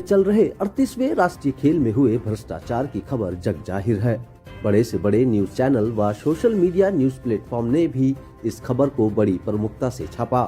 चल रहे 38वें राष्ट्रीय खेल में हुए भ्रष्टाचार की खबर जग जाहिर है। बड़े से बड़े न्यूज चैनल व सोशल मीडिया न्यूज प्लेटफॉर्म ने भी इस खबर को बड़ी प्रमुखता से छापा,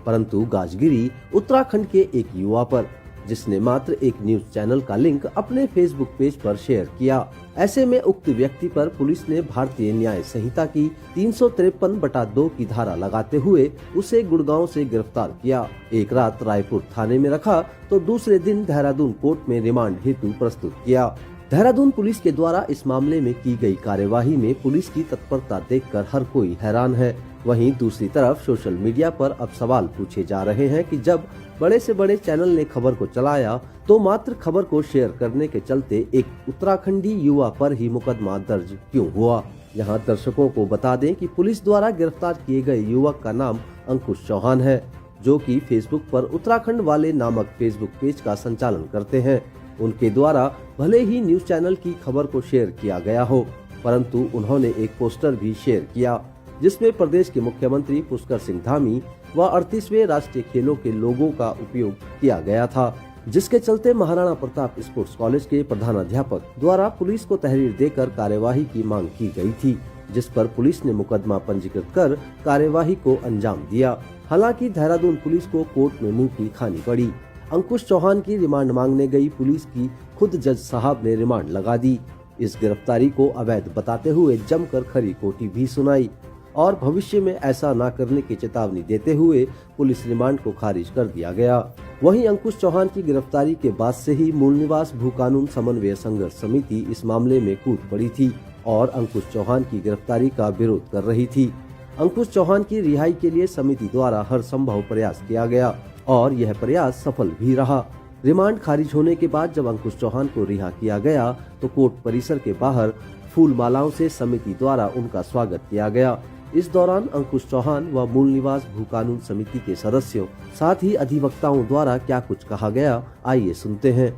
परंतु गाज गिरी उत्तराखंड के एक युवा पर, जिसने मात्र एक न्यूज चैनल का लिंक अपने फेसबुक पेज पर शेयर किया। ऐसे में उक्त व्यक्ति पर पुलिस ने भारतीय न्याय संहिता की 353/2 की धारा लगाते हुए उसे गुड़गांव से गिरफ्तार किया। एक रात रायपुर थाने में रखा तो दूसरे दिन देहरादून कोर्ट में रिमांड हेतु प्रस्तुत किया। देहरादून पुलिस के द्वारा इस मामले में की गई कार्यवाही में पुलिस की तत्परता देखकर हर कोई हैरान है। वहीं दूसरी तरफ सोशल मीडिया पर अब सवाल पूछे जा रहे हैं कि जब बड़े से बड़े चैनल ने खबर को चलाया तो मात्र खबर को शेयर करने के चलते एक उत्तराखंडी युवा पर ही मुकदमा दर्ज क्यों हुआ। यहाँ दर्शकों को बता दें कि पुलिस द्वारा गिरफ्तार किए गए युवक का नाम अंकुश चौहान है, जो कि फेसबुक पर उत्तराखंड वाले नामक फेसबुक पेज का संचालन करते हैं। उनके द्वारा भले ही न्यूज चैनल की खबर को शेयर किया गया हो, परंतु उन्होंने एक पोस्टर भी शेयर किया जिसमें प्रदेश के मुख्यमंत्री पुष्कर सिंह धामी व 38वें राष्ट्रीय खेलों के लोगों का उपयोग किया गया था, जिसके चलते महाराणा प्रताप स्पोर्ट्स कॉलेज के प्रधानाध्यापक द्वारा पुलिस को तहरीर देकर कार्यवाही की मांग की गई थी, जिस पर पुलिस ने मुकदमा पंजीकृत कर कार्यवाही को अंजाम दिया। हालांकि देहरादून पुलिस को कोर्ट में मुंह की खानी पड़ी। अंकुश चौहान की रिमांड मांगने गई पुलिस की खुद जज साहब ने रिमांड लगा दी। इस गिरफ्तारी को अवैध बताते हुए जमकर खरी खोटी भी सुनाई और भविष्य में ऐसा न करने की चेतावनी देते हुए पुलिस रिमांड को खारिज कर दिया गया। वहीं अंकुश चौहान की गिरफ्तारी के बाद से ही मूल निवास भू कानून समन्वय संघर्ष समिति इस मामले में कूद पड़ी थी और अंकुश चौहान की गिरफ्तारी का विरोध कर रही थी। अंकुश चौहान की रिहाई के लिए समिति द्वारा हर संभव प्रयास किया गया और यह प्रयास सफल भी रहा। रिमांड खारिज होने के बाद जब अंकुश चौहान को रिहा किया गया तो कोर्ट परिसर के बाहर फूल मालाओं से समिति द्वारा उनका स्वागत किया गया। इस दौरान अंकुश चौहान व मूल निवास भू कानून समिति के सदस्यों साथ ही अधिवक्ताओं द्वारा क्या कुछ कहा गया, आइए सुनते हैं।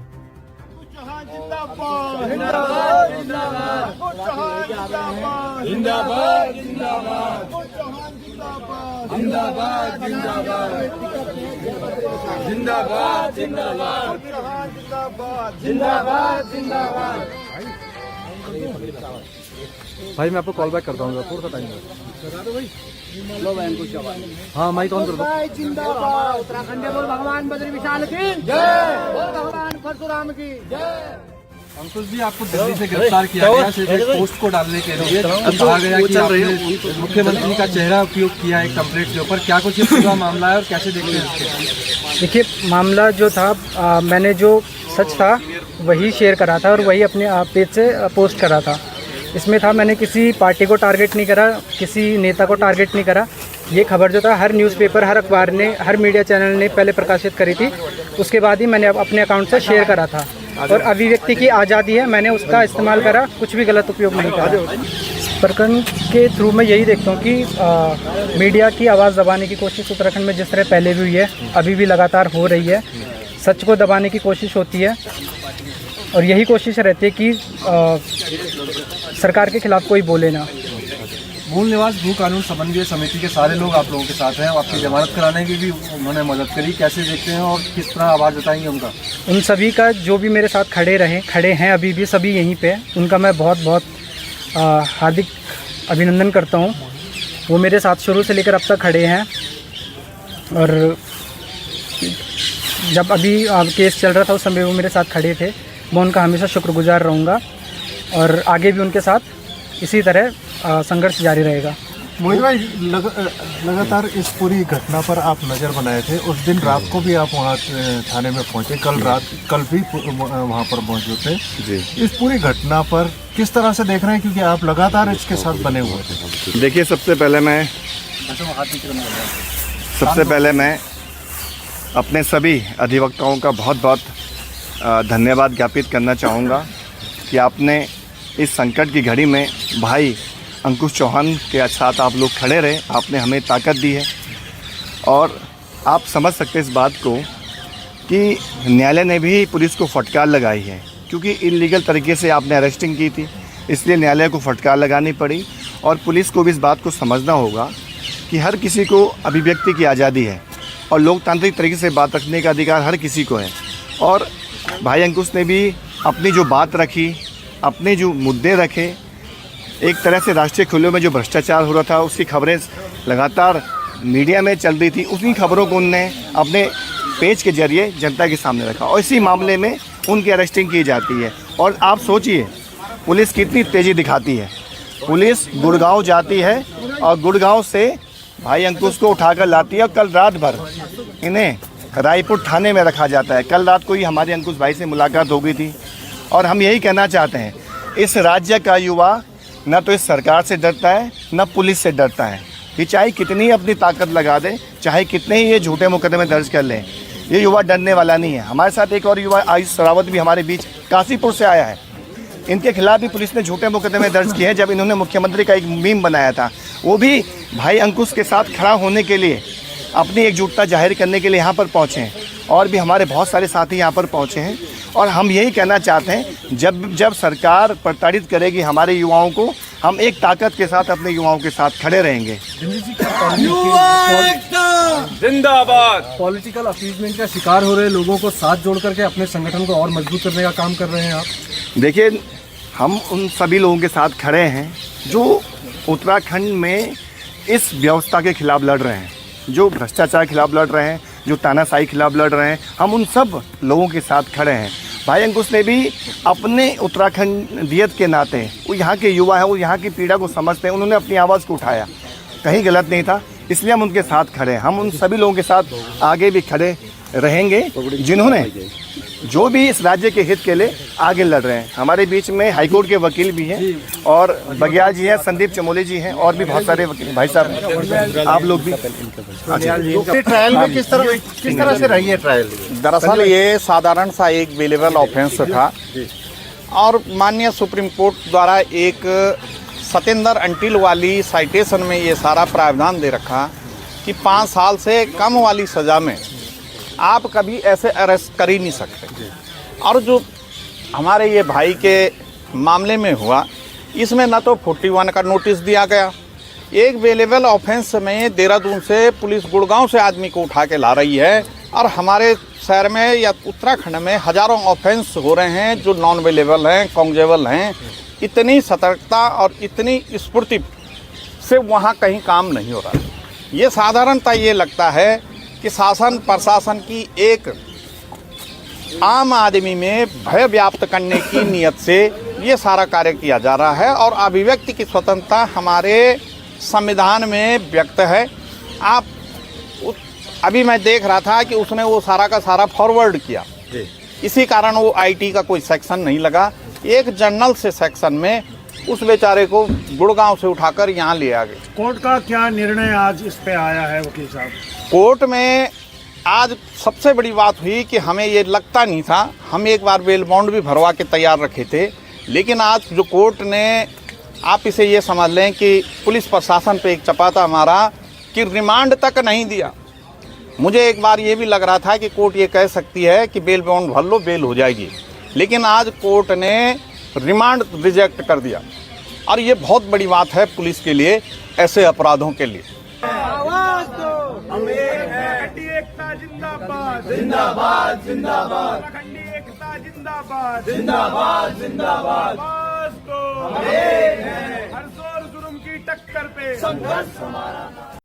भाई मैं आपको कॉल बैक करता हूँ, थोड़ा सा टाइम हेलो भाई अंकुश चौहान। हाँ माइक ऑन कर दो। जिंदाबाद उत्तराखंड बोल भगवान बद्री विशाल की जय, बोल भगवान परशुराम की जय। अंकुश जी, आपको दिल्ली से गिरफ्तार किया गया सिर्फ एक पोस्ट को डालने के लिए। कहा गया कि आपने मुख्यमंत्री का चेहरा उपयोग किया एक टेम्पलेट के ऊपर, क्या कुछ पूरा मामला है और कैसे देखते हैं इसके? देखिए, मामला जो था मैंने जो सच था वही शेयर करा था और वही अपने पेज से पोस्ट करा था। इसमें था, मैंने किसी पार्टी को टारगेट नहीं करा, किसी नेता को टारगेट नहीं करा। ये खबर जो था हर न्यूज़पेपर, हर अखबार ने, हर मीडिया चैनल ने पहले प्रकाशित करी थी, उसके बाद ही मैंने अपने अकाउंट से शेयर करा था। और अभिव्यक्ति की आज़ादी है, मैंने उसका इस्तेमाल करा, कुछ भी गलत उपयोग नहीं करा। प्रकरण के थ्रू मैं यही देखता हूँ कि मीडिया की आवाज़ दबाने की कोशिश उत्तराखंड में जिस तरह पहले भी हुई है, अभी भी लगातार हो रही है। सच को दबाने की कोशिश होती है और यही कोशिश रहती है कि सरकार के खिलाफ कोई बोले ना। मूल निवास भू कानून समन्वय समिति के सारे लोग आप लोगों के साथ हैं, आपकी जमानत कराने की भी उन्होंने मदद करी, कैसे देखते हैं और किस तरह आभार जताएंगे उनका? उन सभी का, जो भी मेरे साथ खड़े हैं अभी भी, सभी यहीं पे, उनका मैं बहुत बहुत हार्दिक अभिनंदन करता हूँ। वो मेरे साथ शुरू से लेकर अब तक खड़े हैं और जब अभी केस चल रहा था उस समय वो मेरे साथ खड़े थे। मैं उनका हमेशा शुक्रगुजार रहूँगा और आगे भी उनके साथ इसी तरह संघर्ष जारी रहेगा। मोहित भाई, लगातार इस पूरी घटना पर आप नज़र बनाए थे। उस दिन रात को भी आप वहाँ थाने में पहुँचे, कल भी वहाँ पर मौजूद थे जी। इस पूरी घटना पर किस तरह से देख रहे हैं, क्योंकि आप लगातार इसके साथ बने हुए थे? देखिए, सबसे पहले मैं अपने सभी अधिवक्ताओं का बहुत बहुत धन्यवाद ज्ञापित करना चाहूँगा कि आपने इस संकट की घड़ी में भाई अंकुश चौहान के साथ आप लोग खड़े रहे, आपने हमें ताकत दी है। और आप समझ सकते हैं इस बात को कि न्यायालय ने भी पुलिस को फटकार लगाई है, क्योंकि इल्लीगल तरीके से आपने अरेस्टिंग की थी, इसलिए न्यायालय को फटकार लगानी पड़ी। और पुलिस को भी इस बात को समझना होगा कि हर किसी को अभिव्यक्ति की आज़ादी है और लोकतांत्रिक तरीके से बात रखने का अधिकार हर किसी को है। और भाई अंकुश ने भी अपनी जो बात रखी, अपने जो मुद्दे रखे, एक तरह से राष्ट्रीय खेलों में जो भ्रष्टाचार हो रहा था उसकी खबरें लगातार मीडिया में चल रही थी, उन्हीं खबरों को उनने अपने पेज के जरिए जनता के सामने रखा और इसी मामले में उनकी अरेस्टिंग की जाती है। और आप सोचिए पुलिस कितनी तेज़ी दिखाती है। पुलिस गुड़गांव जाती है और गुड़गांव से भाई अंकुश को उठाकर लाती है और कल रात भर इन्हें रायपुर थाने में रखा जाता है। कल रात को ही हमारे अंकुश भाई से मुलाकात हो गई थी और हम यही कहना चाहते हैं, इस राज्य का युवा न तो इस सरकार से डरता है न पुलिस से डरता है। ये चाहे कितनी अपनी ताकत लगा दे, चाहे कितने ही ये झूठे मुकदमे दर्ज कर लें, ये युवा डरने वाला नहीं है। हमारे साथ एक और युवा आयुष रावत भी हमारे बीच काशीपुर से आया है। इनके खिलाफ भी पुलिस ने झूठे मुकदमे दर्ज किए हैं। जब इन्होंने मुख्यमंत्री का एक मीम बनाया था, वो भी भाई अंकुश के साथ खड़ा होने के लिए, अपनी एकजुटता जाहिर करने के लिए यहाँ पर पहुँचे हैं और भी हमारे बहुत सारे साथी यहाँ पर पहुँचे हैं। और हम यही कहना चाहते हैं, जब सरकार प्रताड़ित करेगी हमारे युवाओं को, हम एक ताकत के साथ अपने युवाओं के साथ खड़े रहेंगे। जिंदाबाद। पॉलिटिकल अपीजमेंट का शिकार हो रहे लोगों को साथ जोड़ करके अपने संगठन को और मजबूत करने का काम कर रहे हैं आप। देखिए, हम उन सभी लोगों के साथ खड़े हैं जो उत्तराखंड में इस व्यवस्था के खिलाफ लड़ रहे हैं, जो भ्रष्टाचार के खिलाफ लड़ रहे हैं, जो तानाशाही के खिलाफ लड़ रहे हैं। हम उन सब लोगों के साथ खड़े हैं। भाई अंकुश ने भी अपने उत्तराखंडियत के नाते, वो यहाँ के युवा हैं, वो यहाँ की पीड़ा को समझते हैं, उन्होंने अपनी आवाज़ को उठाया, कहीं गलत नहीं था, इसलिए हम उनके साथ खड़े हैं। हम उन सभी लोगों के साथ आगे भी खड़े रहेंगे जिन्होंने जो भी इस राज्य के हित के लिए आगे लड़ रहे हैं। हमारे बीच में हाईकोर्ट के वकील भी हैं और बघेल जी हैं, संदीप चमोली जी हैं और भी बहुत सारे वकील भाई साहब हैं, आप लोग भी। ट्रायल में किस तरह से रही है ट्रायल? दरअसल ये साधारण सा एक बेलेबल ऑफेंस था और माननीय सुप्रीम कोर्ट द्वारा एक सतेंद्र अंटिल वाली साइटेशन में ये सारा प्रावधान दे रखा कि 5 साल से कम वाली सज़ा में आप कभी ऐसे अरेस्ट कर ही नहीं सकते। और जो हमारे ये भाई के मामले में हुआ, इसमें न तो 41 का नोटिस दिया गया, एक बेलेबल ऑफेंस में देहरादून से पुलिस गुड़गांव से आदमी को उठा के ला रही है और हमारे शहर में या उत्तराखंड में हज़ारों ऑफेंस हो रहे हैं जो नॉन बेलेबल हैं, कॉन्जेबल हैं। इतनी सतर्कता और इतनी स्फूर्ति से वहाँ कहीं काम नहीं हो रहा। ये साधारणतः ये लगता है कि शासन प्रशासन की एक आम आदमी में भय व्याप्त करने की नीयत से ये सारा कार्य किया जा रहा है और अभिव्यक्ति की स्वतंत्रता हमारे संविधान में व्यक्त है। आप अभी मैं देख रहा था कि उसने वो सारा का सारा फॉरवर्ड किया, इसी कारण वो आईटी का कोई सेक्शन नहीं लगा। एक जर्नल से सेक्शन में उस बेचारे को गुड़गांव से उठाकर यहाँ ले आ गए। कोर्ट का क्या निर्णय आज इस पे आया है वकील साहब? कोर्ट में आज सबसे बड़ी बात हुई कि हमें ये लगता नहीं था, हम एक बार बेल बॉन्ड भी भरवा के तैयार रखे थे, लेकिन आज जो कोर्ट ने, आप इसे ये समझ लें कि पुलिस प्रशासन पे एक चपाता मारा कि रिमांड तक नहीं दिया। मुझे एक बार ये भी लग रहा था कि कोर्ट ये कह सकती है कि बेल बॉन्ड भर लो, बेल हो जाएगी, लेकिन आज कोर्ट ने रिमांड रिजेक्ट कर दिया और ये बहुत बड़ी बात है पुलिस के लिए, ऐसे अपराधों के लिए। एकता जिंदाबाद जिंदाबाद जिंदाबाद, अखंडी एकता जिंदाबाद जिंदाबाद जिंदाबाद। हर जोर जुर्म की टक्कर पे संघर्ष हमारा।